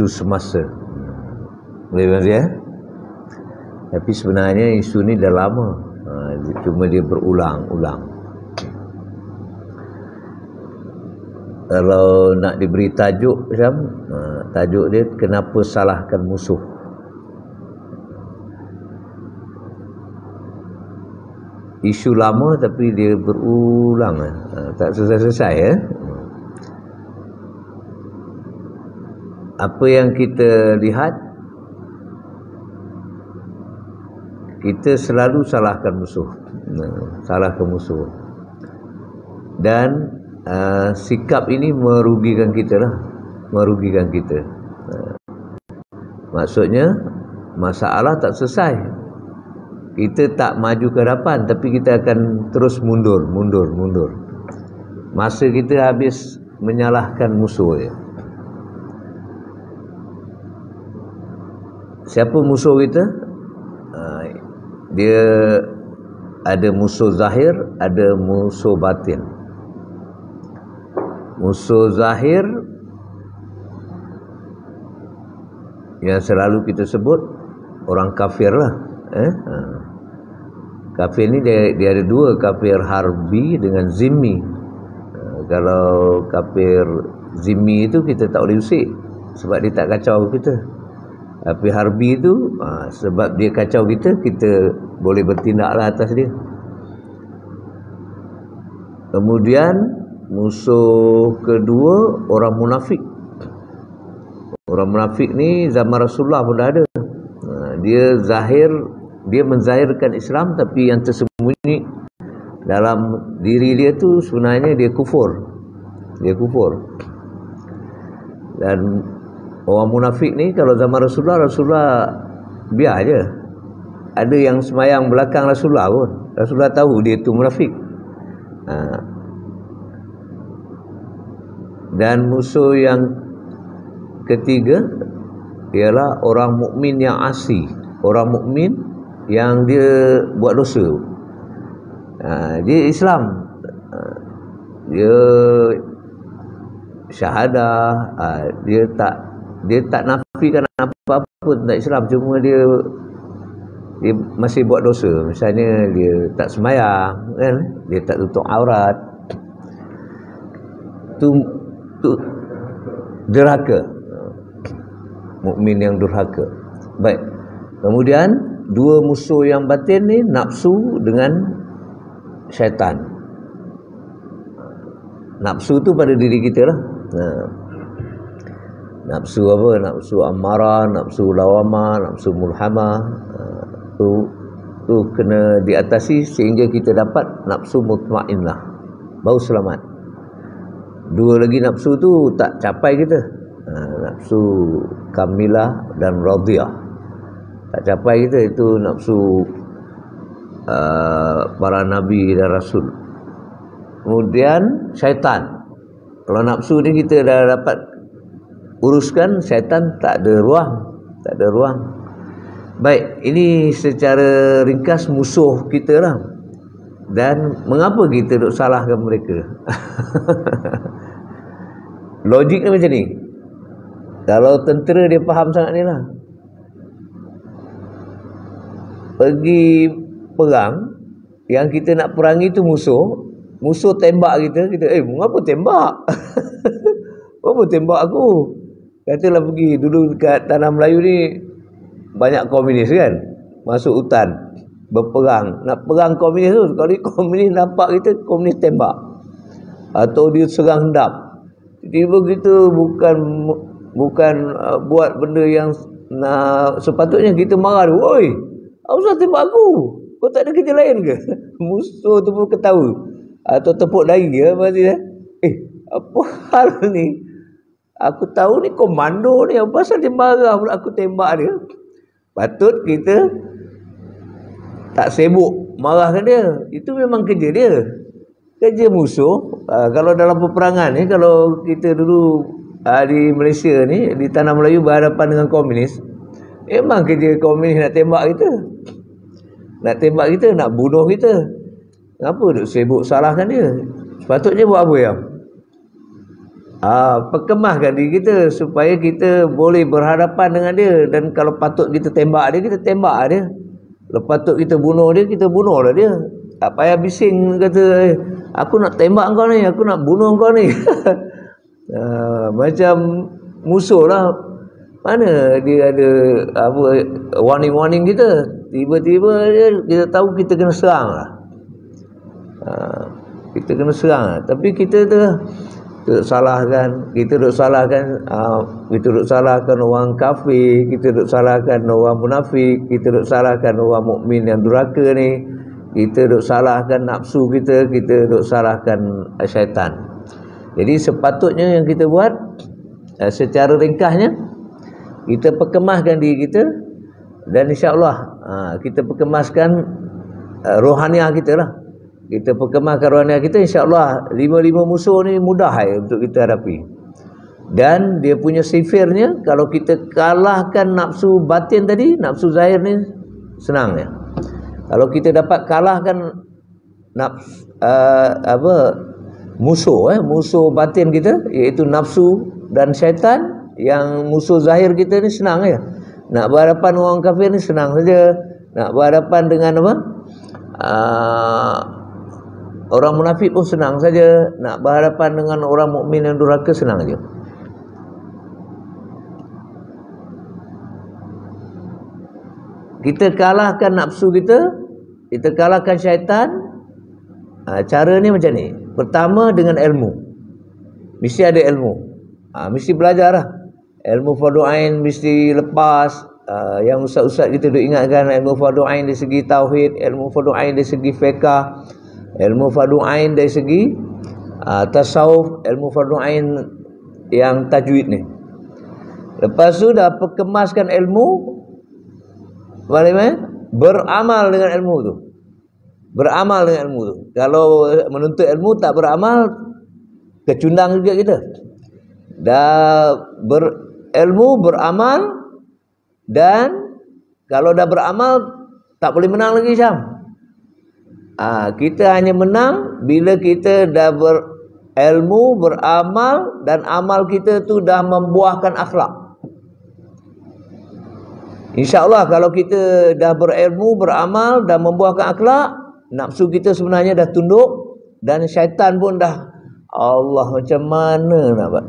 isu semasa. Boleh tuan ya? Tapi sebenarnya isu ni dah lama, cuma dia berulang-ulang. Kalau nak diberi tajuk macam, tajuk dia kenapa salahkan musuh. Isu lama tapi dia berulang, tak selesai-selesai ya. Apa yang kita lihat, kita selalu salahkan musuh, salahkan musuh. Dan sikap ini merugikan kita lah, merugikan kita. Maksudnya masalah tak selesai. Kita tak maju ke hadapan, tapi kita akan terus mundur. Masa kita habis menyalahkan musuh dia. Siapa musuh kita? Dia ada musuh zahir, ada musuh batin. Musuh zahir yang selalu kita sebut orang kafir lah. Kafir ni dia ada dua, kafir harbi dengan zimmi. Kalau kafir zimmi itu kita tak boleh usik sebab dia tak kacau kita. Tapi harbi itu sebab dia kacau kita, kita boleh bertindaklah atas dia. Kemudian musuh kedua orang munafik. Orang munafik ni zaman Rasulullah pun dah ada. Dia zahir, dia menzahirkan Islam, tapi yang tersembunyi dalam diri dia tu sebenarnya dia kufur. Dia kufur. Dan orang munafik ni kalau zaman Rasulullah biar je. Ada yang semayang belakang Rasulullah pun, Rasulullah tahu dia tu munafik. Dan musuh yang ketiga ialah orang mukmin yang asi, orang mukmin yang dia buat dosa. Dia Islam, dia syahadah, dia tak nafikan apa-apa tentang Islam, cuma dia masih buat dosa. Misalnya dia tak sembahyang kan, dia tak tutup aurat. Tu derhaka, mukmin yang durhaka. Baik. Kemudian dua musuh yang batin ni, nafsu dengan syaitan. Nafsu tu pada diri kita lah. Nafsu apa? Nafsu amarah, nafsu lawamah, nafsu mulhamah. Tu kena diatasi sehingga kita dapat nafsu mutmainnah, baru selamat. Dua lagi nafsu tu tak capai kita. Nafsu kamilah dan radiyah tak capai kita. Itu nafsu para nabi dan rasul. Kemudian syaitan. Kalau nafsu ni kita dah dapat uruskan, syaitan tak ada ruang. Baik, ini secara ringkas musuh kita lah. Dan mengapa kita duk salahkan mereka? Logiknya macam ni. Kalau tentera dia faham sangat ni lah. Pergi perang, yang kita nak perangi tu musuh tembak kita, mengapa tembak? Apa tembak aku? Katalah pergi, dulu dekat Tanah Melayu ni banyak komunis kan, masuk hutan berperang, nak perang komunis tu. Kalau komunis nampak kita, komunis tembak atau dia serang hendap. Tiba kita bukan buat benda yang sepatutnya kita marah. Woi, asal tembak aku? Kau tak ada kerja lain ke? Musuh tu pun ketawa atau tepuk dahi dia pasti. Apa hal ni? Aku tahu ni komando ni, apa pasal dia marah pula aku tembak dia? Patut kita tak sibuk marahkan dia. Itu memang kerja dia. Kerja musuh. Kalau dalam peperangan ni, kalau kita dulu di Malaysia ni, di Tanah Melayu berhadapan dengan komunis, memang kerja komunis nak tembak kita. Nak tembak kita, nak bunuh kita. Kenapa duk sibuk salahkan dia? Sepatutnya buat apa yang? Perkemahkan diri kita supaya kita boleh berhadapan dengan dia. Dan kalau patut kita tembak dia, kita tembak dia. Kalau patut kita bunuh dia, kita bunuh lah dia. Tak payah bising kata, aku nak tembak kau ni, aku nak bunuh kau ni. Macam musuh lah. Mana dia ada apa warning-warning kita. Tiba-tiba kita tahu kita kena serang lah. Kita kena serang lah. Tapi kita tu kita salahkan orang kafir, kita duk salahkan orang munafik, kita duk salahkan orang mukmin yang durhaka ni, kita duk salahkan nafsu kita duk salahkan syaitan. Jadi sepatutnya yang kita buat secara ringkasnya, kita perkemahkan diri kita, dan insya-Allah kita perkemaskan rohaniah kita lah. Kita perkemahkan rohaniah kita, insya-Allah 5 musuh ni mudah untuk kita hadapi. Dan dia punya sifirnya, kalau kita kalahkan nafsu batin tadi, nafsu zahir ni senang ya. Kalau kita dapat kalahkan musuh batin kita, iaitu nafsu dan syaitan, yang musuh zahir kita ni senang ya. Nak berhadapan orang kafir ni senang saja. Nak berhadapan dengan orang munafik pun senang saja. Nak berhadapan dengan orang mukmin yang durhaka senang saja. Kita kalahkan nafsu kita, kita kalahkan syaitan. Cara ni macam ni. Pertama dengan ilmu. Mesti ada ilmu. Mesti belajar lah. Ilmu fardu ain mesti lepas. Yang ustaz-ustaz kita duk ingatkan, ilmu fardu ain dari segi tauhid, ilmu fardu ain dari segi fiqh, ilmu fardu ain dari segi tasawuf, ilmu fardu ain yang tajwid ni. Lepas tu dah perkemaskan ilmu, beramal dengan ilmu tu. Beramal dengan ilmu tu. Kalau menuntut ilmu tak beramal, kecundang juga kita. Dah berilmu, beramal, dan kalau dah beramal tak boleh menang lagi Syam. Kita hanya menang bila kita dah berilmu, beramal, dan amal kita tu dah membuahkan akhlak. InsyaAllah kalau kita dah berilmu, beramal, dan membuahkan akhlak, nafsu kita sebenarnya dah tunduk, dan syaitan pun dah, Allah macam mana nak buat.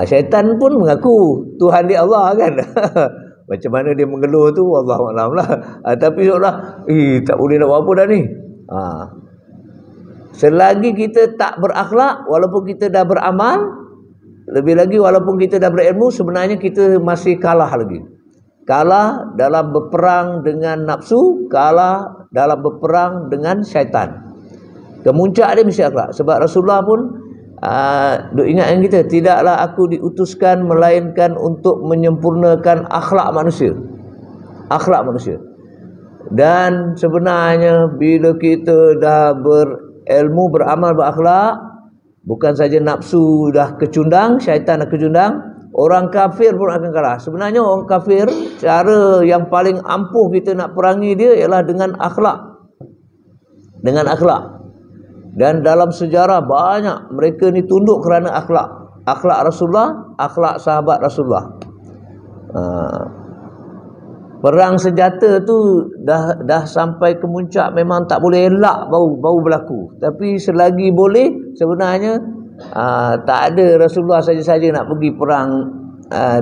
Syaitan pun mengaku Tuhan dia Allah kan. Macam mana dia mengeluh tu Wallahualam lah. Tapi seolah tak boleh nak buat apa dah ni. Selagi kita tak berakhlak, walaupun kita dah beramal, lebih lagi walaupun kita dah berilmu, sebenarnya kita masih kalah lagi. Kalah dalam berperang dengan nafsu, kalah dalam berperang dengan syaitan. Kemuncak dia mesti akhlak. Sebab Rasulullah pun duk ingatkan kita, tidaklah aku diutuskan melainkan untuk menyempurnakan akhlak manusia. Akhlak manusia. Dan sebenarnya bila kita dah berilmu, beramal, berakhlak, bukan saja nafsu dah kecundang, syaitan dah kecundang, orang kafir pun akan kalah. Sebenarnya orang kafir, cara yang paling ampuh kita nak perangi dia ialah dengan akhlak. Dengan akhlak. Dan dalam sejarah banyak mereka ni tunduk kerana akhlak. Akhlak Rasulullah, akhlak sahabat Rasulullah. Perang senjata tu dah sampai ke muncak, memang tak boleh elak bau berlaku. Tapi selagi boleh, sebenarnya tak ada Rasulullah saja-saja nak pergi perang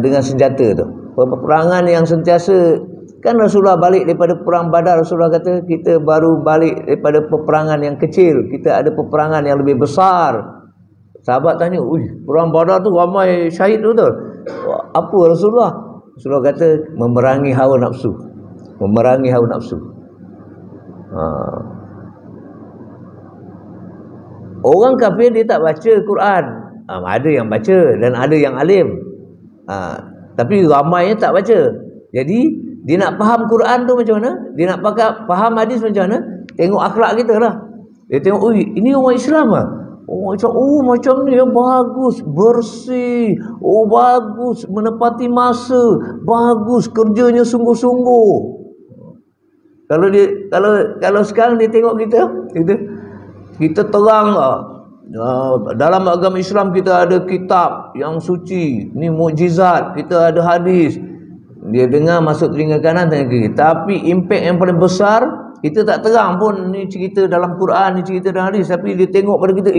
dengan senjata tu. Peperangan yang sentiasa, kan Rasulullah balik daripada perang Badar, Rasulullah kata kita baru balik daripada peperangan yang kecil, kita ada peperangan yang lebih besar. Sahabat tanya, perang Badar tu ramai syahid tu betul? Apa Rasulullah? Rasulullah kata memerangi hawa nafsu. Memerangi hawa nafsu. Orang kafir dia tak baca Quran. Ada yang baca dan ada yang alim. Tapi ramainya tak baca. Jadi dia nak faham Quran tu macam mana? Dia nak faham hadis macam mana? Tengok akhlak kita lah. Dia tengok, ini orang Islam lah. Macam ni bagus, bersih. Bagus, menepati masa. Bagus, kerjanya sungguh-sungguh. Kalau sekarang dia tengok kita terang lah. Dalam agama Islam kita ada kitab yang suci, ni mukjizat, kita ada hadis. Dia dengar masuk telinga kanan, telinga kiri. Tapi impact yang paling besar, kita tak terang pun ni cerita dalam Quran, ni cerita dalam hadis, tapi dia tengok pada kita,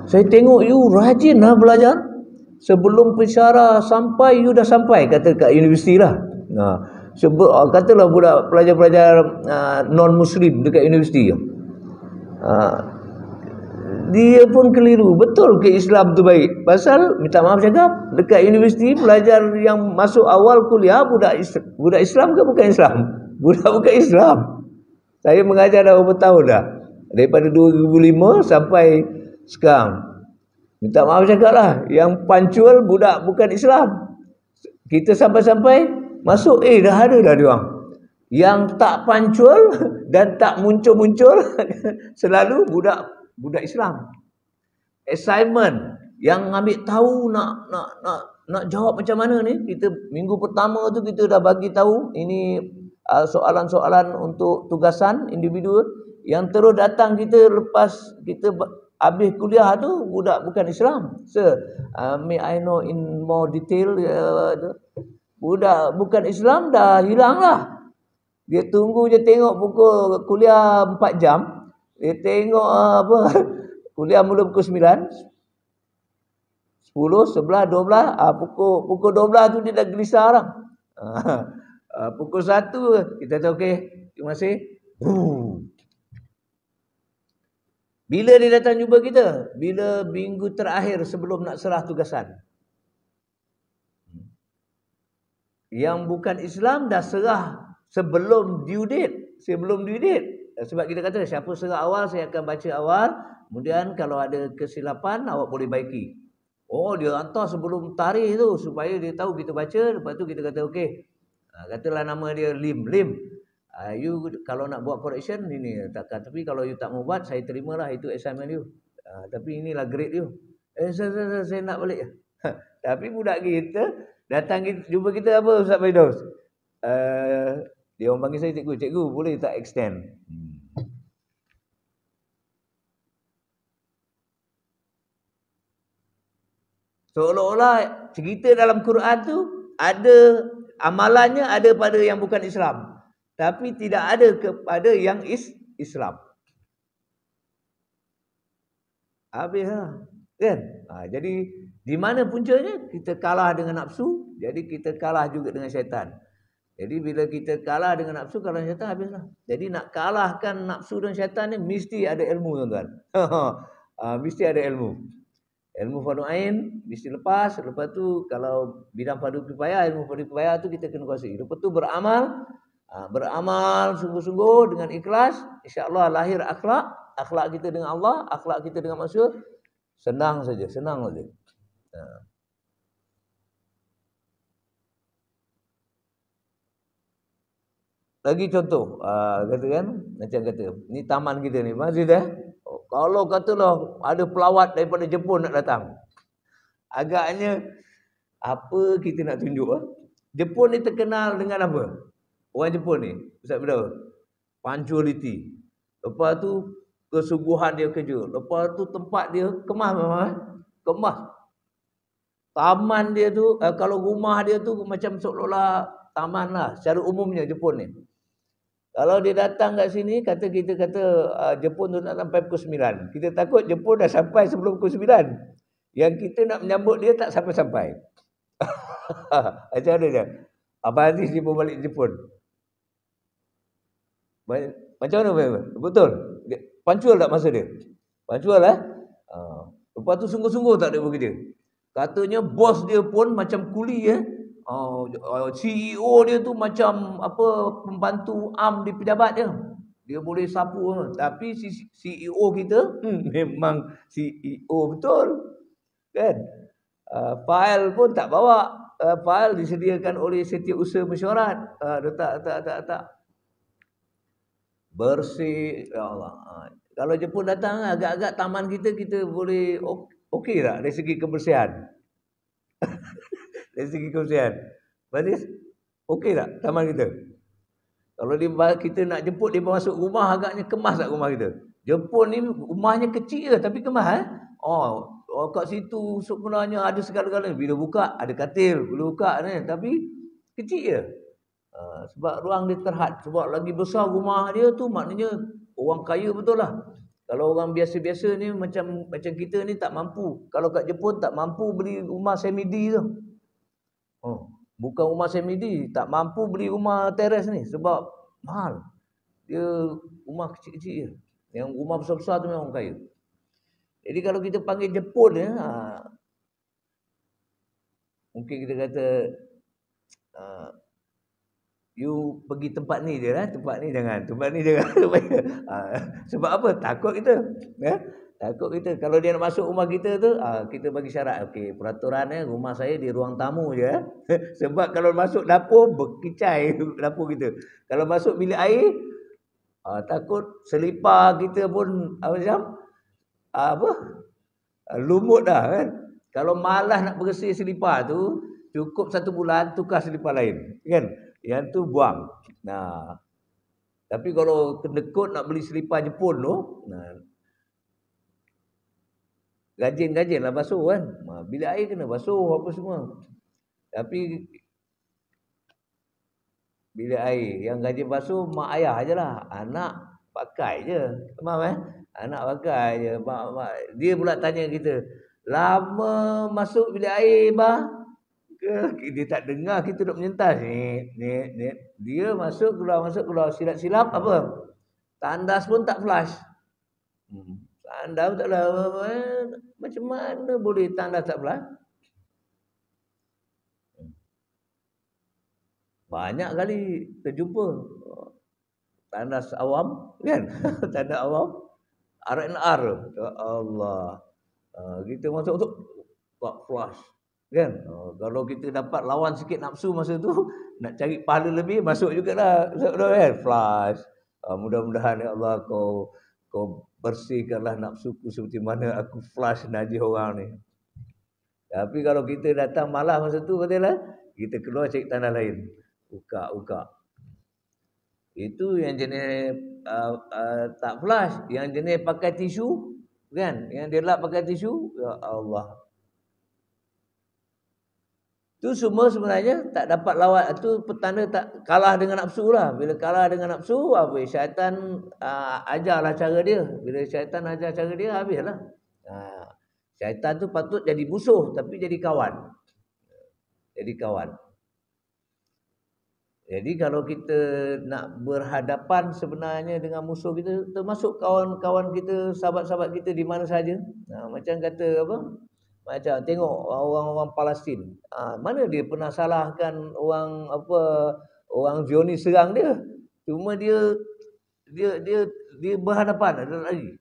saya tengok you rajin lah belajar. Sebelum pensyarah sampai, you dah sampai, kata kat universiti lah. Katalah budak pelajar-pelajar non-Muslim dekat universiti. Dia pun keliru. Betul ke Islam tu baik? Pasal, minta maaf cakap, dekat universiti pelajar yang masuk awal kuliah budak Islam ke bukan Islam? Budak bukan Islam. Saya mengajar dah berapa tahun dah. Daripada 2005 sampai sekarang. Minta maaf cakap lah, yang pancual budak bukan Islam. Kita sampai-sampai masuk, dah ada dah diorang. Yang tak pancual dan tak muncul-muncul selalu budak Islam. Assignment yang ambil tahu nak jawab macam mana ni, kita minggu pertama tu kita dah bagi tahu ini soalan-soalan untuk tugasan individu. Yang terus datang kita lepas kita habis kuliah tu budak bukan Islam. May I know in more detail? Budak bukan Islam dah hilang lah. Dia tunggu je tengok pukul kuliah 4 jam. Dia tengok kuliah mula pukul 9, 10, 11, 12. Pukul 12 tu dia dah gelisah lah. Pukul 1 kita tahu okey, terima kasih. Bila dia datang jumpa kita? Bila minggu terakhir sebelum nak serah tugasan. Yang bukan Islam dah serah sebelum due date. Sebab kita kata siapa serah awal saya akan baca awal, kemudian kalau ada kesilapan awak boleh baiki. Dia hantar sebelum tarikh tu supaya dia tahu kita baca. Lepas tu kita kata okey, katalah nama dia Lim. You kalau nak buat correction ini takkan, tapi kalau you tak mau buat saya terimalah itu assignment you. Tapi inilah grade you. Saya nak balik. Tapi budak kita datang jumpa kita apa Ustaz Firdaus? Dia orang panggil saya cikgu boleh tak extend? Seolah-olah cerita dalam Quran tu ada amalannya ada pada yang bukan Islam, tapi tidak ada kepada yang Islam. Habislah, kan? Jadi di mana puncanya? Kita kalah dengan nafsu, jadi kita kalah juga dengan syaitan. Jadi bila kita kalah dengan nafsu, kalah dengan syaitan, habislah. Jadi nak kalahkan nafsu dan syaitan ni mesti ada ilmu, tuan-tuan. Mesti ada ilmu. Ilmu fardu ain mesti lepas tu kalau bidang fardu kifayah, ilmu fardu kifayah tu kita kena kuasai. Lepas tu beramal sungguh-sungguh dengan ikhlas, insya-Allah lahir akhlak kita dengan Allah, akhlak kita dengan manusia senang saja. Lagi contoh, kata kan, macam kata, ni taman kita ni, masih dah. Kalau katalah ada pelawat daripada Jepun nak datang, agaknya apa kita nak tunjuk? Jepun ni terkenal dengan apa? Orang Jepun ni, Ustaz Firdaus, punctuality. Lepas tu kesungguhan dia kerja. Lepas tu tempat dia kemas. Taman dia tu, kalau rumah dia tu macam seolah-olah taman lah secara umumnya Jepun ni. Kalau dia datang kat sini, kita kata Jepun tu nak sampai pukul 9. Kita takut Jepun dah sampai sebelum pukul 9. Yang kita nak menyambut dia tak sampai-sampai. Macam mana dia? Abang Aziz dia pun balik Jepun. Macam mana? Betul? Punctual tak masa dia? Punctual lah. Lepas tu sungguh-sungguh tak ada bekerja. Katanya bos dia pun macam kuli CEO dia tu macam pembantu di pejabat dia. Dia boleh sapu. Tapi CEO kita memang CEO betul. Kan? Fail pun tak bawa. Fail disediakan oleh Setiausaha Mesyuarat. Letak. Bersih. Ya Allah. Kalau Jepun datang agak-agak taman kita boleh okey tak dari segi kebersihan? Dari segi kebersihan. Baris, okey tak taman kita? Kalau kita nak jemput dia masuk rumah, agaknya kemas tak rumah kita? Jepun ni rumahnya kecil je tapi kemas. kat situ sebenarnya ada segala-galanya. Bila buka ada katil, bila buka ni tapi kecil je. Sebab ruang dia terhad. Sebab lagi besar rumah dia tu maknanya orang kaya betul lah. Kalau orang biasa-biasa ni macam kita ni tak mampu. Kalau kat Jepun tak mampu beli rumah semi-D tu. Bukan rumah semi-D, tak mampu beli rumah teres ni sebab mahal. Dia rumah kecil-kecil je. Yang rumah besar-besar tu memang orang kaya. Jadi kalau kita panggil Jepun ya, mungkin kita kata you pergi tempat ni je lah, tempat ni jangan. Sebab apa? Takut kita. Ya? Takut kita. Kalau dia nak masuk rumah kita tu, kita bagi syarat. Okey, peraturan rumah saya di ruang tamu je. Sebab kalau masuk dapur, berkicai dapur kita. Kalau masuk bilik air, takut selipar kita pun lumut dah kan. Kalau malas nak bersih selipar tu, cukup 1 bulan tukar selipar lain. Kan? Yang tu buang. Nah. Tapi kalau kedekut nak beli selipar Jepun tu, rajin-rajinlah basuh kan. Bilik air kena basuh apa semua. Tapi bilik air yang rajin basuh mak ayah ajalah. Anak pakai je. Faham Anak pakai je. Mak. Dia pula tanya kita, lama masuk bilik air bah? Dia tak dengar kita duk menyentas. Dia masuk keluar silap-silap apa? Tandas pun tak flash. Tandas pun tak flash. Macam mana boleh tandas tak flash? Banyak kali terjumpa tandas awam kan? Tandas awam R&R. Ya Allah. Kita masuk tak flash. Kan? Kalau kita dapat lawan sikit nafsu masa tu, nak cari pahala lebih, masuk jugalah. Kan? Flash. Mudah-mudahan ya Allah kau bersihkanlah nafsuku seperti mana aku flash najis orang ni. Tapi kalau kita datang malas masa tu, betul lah, kita keluar cari tanah lain. Uka. Itu yang jenis tak flash. Yang jenis pakai tisu. Kan? Yang dia lap pakai tisu. Ya Allah. Itu semua sebenarnya tak dapat lawan. Itu petanda tak kalah dengan nafsu lah. Bila kalah dengan nafsu, syaitan ajarlah cara dia. Bila syaitan ajar cara dia, habislah. Syaitan tu patut jadi musuh, tapi jadi kawan. Jadi kalau kita nak berhadapan sebenarnya dengan musuh kita, termasuk kawan-kawan kita, sahabat-sahabat kita di mana saja. Macam kata apa? Macam tengok orang-orang Palestin. Mana dia pernah salahkan orang Zionis serang dia. Cuma dia berhadapan ada lagi.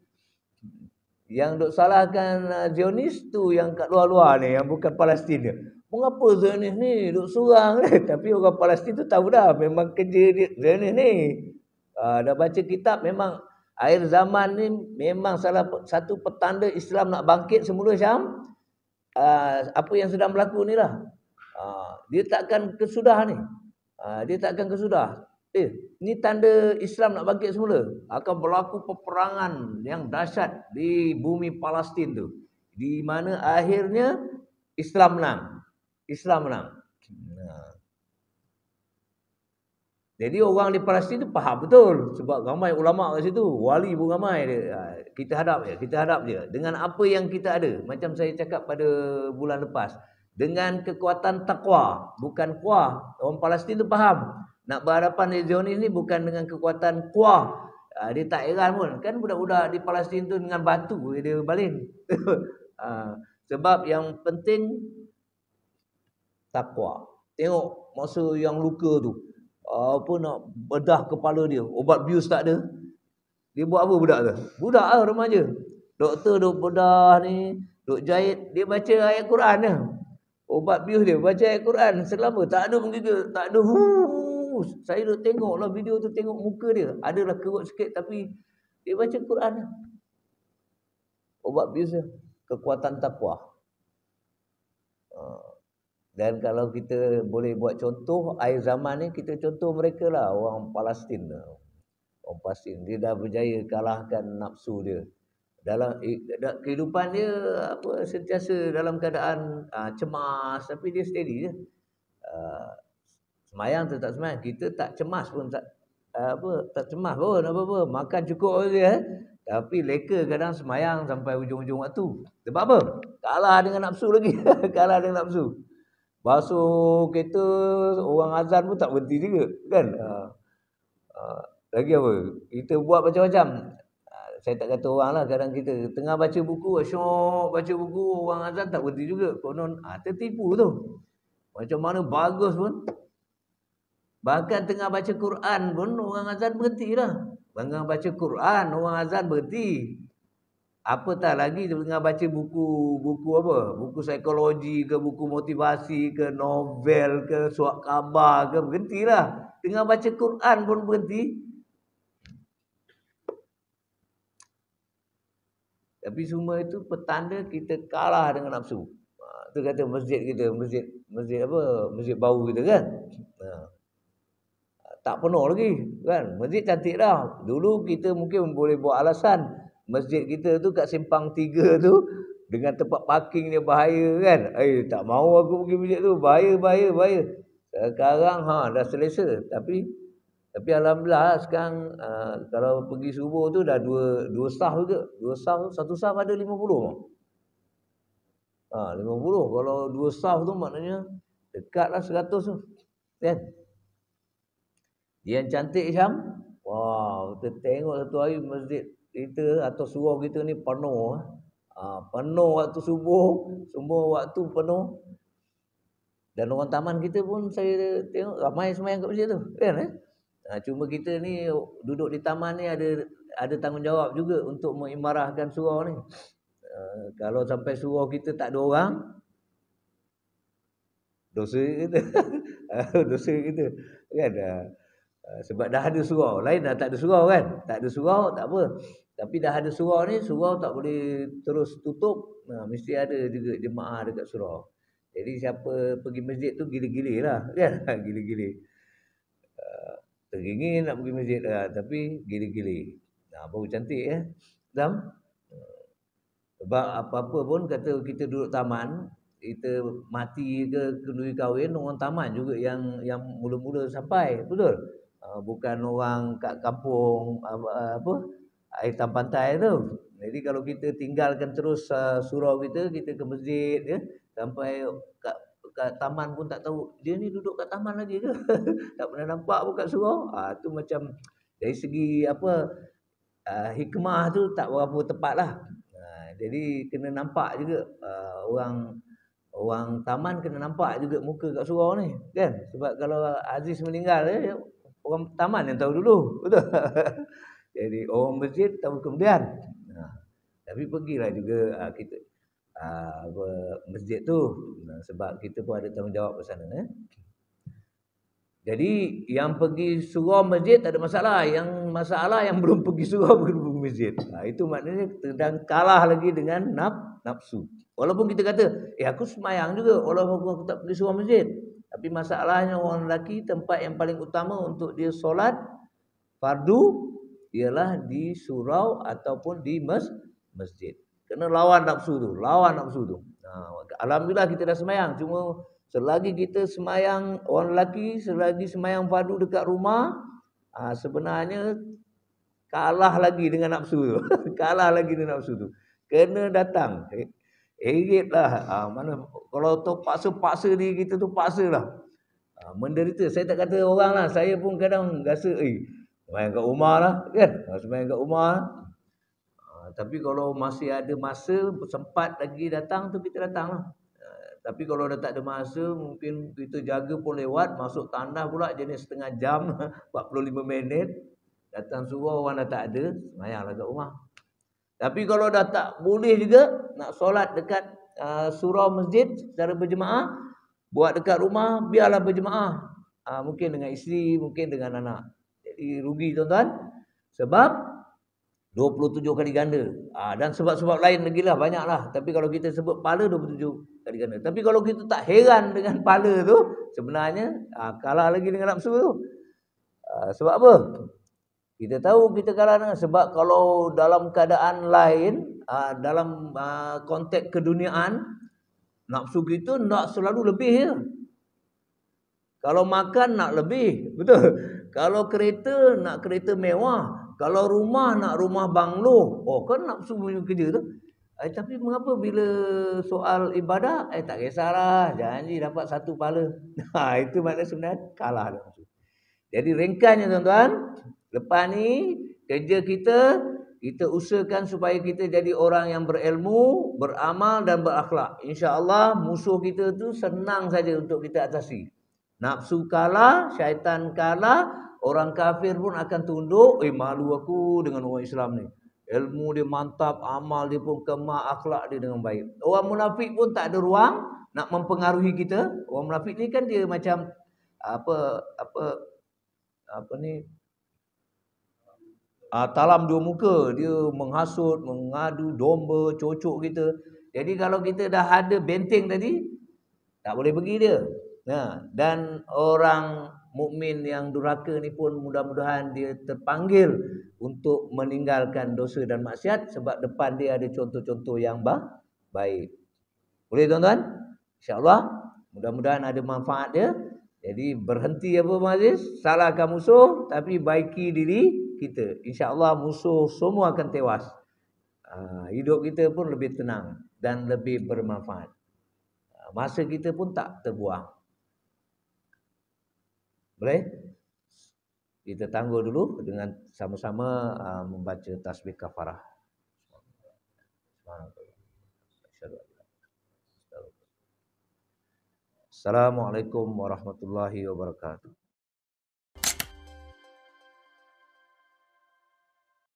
Yang duk salahkan Zionis tu yang kat luar-luar ni, yang bukan Palestin dia. Mengapa Zionis ni duk serang ni? Tapi orang Palestin tu tahu dah memang kerja dia Zionis ni. Dah baca kitab, memang akhir zaman ni memang salah satu petanda Islam nak bangkit semula Syam. Apa yang sedang berlaku ni lah. Dia takkan kesudah ni. Ni tanda Islam nak bangkit semula. Akan berlaku peperangan yang dahsyat di bumi Palestin tu. Di mana akhirnya Islam menang. Jadi orang di Palestin tu faham betul. Sebab ramai ulama kat situ. Wali pun ramai. Kita hadap je. Dengan apa yang kita ada. Macam saya cakap pada bulan lepas. Dengan kekuatan taqwa. Bukan kuah. Orang Palestin tu faham. Nak berhadapan dengan Zionis ni bukan dengan kekuatan kuah. Dia tak heran pun. Kan budak-budak di Palestin tu dengan batu dia baling. Sebab yang penting taqwa. Tengok masa yang luka tu. Nak bedah kepala dia. Obat bius tak ada. Dia buat apa budak tu? Budak lah remaja. Doktor duk bedah ni, duk jahit. Dia baca ayat Quran dia. Obat bius dia baca ayat Quran. Selama tak ada menggigil. Tak ada. Saya duk tengok lah video tu, tengok muka dia. Adalah kerut sikit tapi dia baca Quran dia. Obat bius dia. Kekuatan takwa. Dan kalau kita boleh buat contoh akhir zaman ni, kita contoh mereka lah, orang Palestin. Orang Palestin dia dah berjaya kalahkan nafsu dia. dalam kehidupan dia apa sentiasa dalam keadaan cemas, tapi dia steady je. Semayang tu tak semayang, kita tak cemas pun, tak cemas pun apa-apa, makan cukup saja tapi leka kadang semayang sampai ujung-ujung waktu. Sebab apa? Kalah dengan nafsu lagi. Kalah dengan nafsu. Basuh kereta, orang azan pun tak berhenti juga kan. Lagi apa? Kita buat macam-macam. Saya tak kata orang lah, kadang kita tengah baca buku, asyok baca buku, orang azan tak berhenti juga. Konon tertipu tu. Macam mana bagus pun. Bahkan tengah baca Quran pun orang azan berhenti lah. Tengah baca Quran, orang azan berhenti. Apatah lagi tengah baca buku apa? Buku psikologi ke, buku motivasi ke, novel ke, surat khabar ke, berhentilah. Tengah baca Quran pun berhenti. Tapi semua itu petanda kita kalah dengan nafsu. Itu kata masjid kita, masjid apa? Masjid baru kita kan. Tak penuh lagi kan. Masjid cantik dah. Dulu kita mungkin boleh buat alasan masjid kita tu kat simpang 3 tu dengan tempat parking dia bahaya kan. Tak mau aku pergi masjid tu, bahaya. Sekarang dah selesa. Tapi alhamdulillah sekarang kalau pergi subuh tu dah dua saf juga. Dua saf, satu saf ada 50. 50. Kalau dua saf tu maknanya dekatlah 100 tu. Kan? Yang cantik Syam. Wow, kita tengok satu hari masjid kita atau surau kita ni penuh. Penuh waktu subuh, semua waktu penuh. Dan orang taman kita pun saya tengok ramai semayang kat masjid tu. Kan? Cuma kita ni duduk di taman ni ada tanggungjawab juga untuk mengimarahkan surau ni. Kalau sampai surau kita tak ada orang, dosa kita. Dosa kita. Kan? Sebab dah ada surau. Lain dah tak ada surau kan. Tak ada surau tak apa. Tapi dah ada surau ni, surau tak boleh terus tutup. Mesti ada juga jemaah dekat surau. Jadi siapa pergi masjid tu gila-gila lah kan. Gila-gila. Teringin nak pergi masjid lah, tapi gila-gila. Baru cantik ya. Dam. Sebab apa-apa pun kata kita duduk taman, kita mati ke kenduri kahwin, orang taman juga yang mula-mula sampai. Betul? Bukan orang kat kampung apa air tam pantai tu. Jadi kalau kita tinggalkan terus surau kita ke masjid ya, sampai kat taman pun tak tahu dia ni duduk kat taman lagi ke. Tak pernah nampak pun kat surau. Tu macam dari segi apa hikmah tu tak berapa tepatlah. Jadi kena nampak juga orang taman kena nampak juga muka kat surau ni kan. Sebab kalau Aziz meninggal orang taman yang tahu dulu. Betul. Jadi orang masjid tahu kemudian. Tapi pergilah juga kita masjid tu. Sebab kita pun ada tanggungjawab ke sana. Jadi yang pergi surau masjid tak ada masalah. Yang masalah yang belum pergi surau belum pergi masjid. Itu maknanya sedang kalah lagi dengan nafsu. Walaupun kita kata, aku semayang juga walaupun aku tak pergi surau masjid. Tapi masalahnya orang lelaki tempat yang paling utama untuk dia solat fardu ialah di surau ataupun di masjid. Kena lawan nafsu tu, alhamdulillah kita dah semayang. Cuma selagi kita semayang orang lelaki, selagi semayang fardu dekat rumah, sebenarnya kalah lagi dengan nafsu tu. Kalah lagi dengan nafsu tu. Kena datang. Lah. Mana kalau tu paksa diri kita tu paksalah. Menderita. Saya tak kata orang lah. Saya pun kadang rasa semayang kat rumah lah kan. Semayang kat rumah lah. Tapi kalau masih ada masa sempat lagi datang tu kita datang lah. Tapi kalau dah tak ada masa, mungkin kita jaga pun lewat, masuk tandas pula jenis setengah jam, 45 minit. Datang surau orang dah tak ada, semayanglah kat rumah. Tapi kalau dah tak boleh juga nak solat dekat surau masjid secara berjemaah, buat dekat rumah, biarlah berjemaah. Mungkin dengan isteri, mungkin dengan anak. Jadi rugi tuan-tuan. Sebab 27 kali ganda. Dan sebab-sebab lain lagi lah, banyak lah. Tapi kalau kita sebut pahala 27 kali ganda. Tapi kalau kita tak heran dengan pahala tu, sebenarnya kalah lagi dengan nafsu tu. Sebab apa? Kita tahu kita kalah dengan, sebab kalau dalam keadaan lain, dalam konteks keduniaan, nafsu kita nak selalu lebih ya. Kalau makan nak lebih, betul. Kalau kereta nak kereta mewah, kalau rumah nak rumah banglo. Oh, kan nafsu punya kerja tu. Tapi mengapa bila soal ibadah, tak kisahlah, janji dapat satu pahala. Itu makna sebenarnya kalah nafsu. Jadi ringkasnya tuan-tuan, lepas ni kerja kita usahakan supaya kita jadi orang yang berilmu, beramal dan berakhlak. Insya-Allah musuh kita tu senang saja untuk kita atasi. Nafsu kalah, syaitan kalah, orang kafir pun akan tunduk. Malu aku dengan orang Islam ni. Ilmu dia mantap, amal dia pun kemah, akhlak dia dengan baik. Orang munafik pun tak ada ruang nak mempengaruhi kita. Orang munafik ni kan dia macam apa ni, talam dua muka. Dia menghasut, mengadu domba, cocok kita. Jadi kalau kita dah ada benteng tadi, tak boleh pergi dia. Dan orang mukmin yang durhaka ni pun mudah-mudahan dia terpanggil untuk meninggalkan dosa dan maksiat, sebab depan dia ada contoh-contoh yang baik. Boleh tuan-tuan? InsyaAllah mudah-mudahan ada manfaat dia. Jadi berhenti apa Aziz? Salahkan musuh tapi baiki diri kita. InsyaAllah musuh semua akan tewas. Hidup kita pun lebih tenang dan lebih bermanfaat. Masa kita pun tak terbuang. Boleh? Kita tangguh dulu dengan sama-sama membaca tasbih kafarah. Assalamualaikum warahmatullahi wabarakatuh.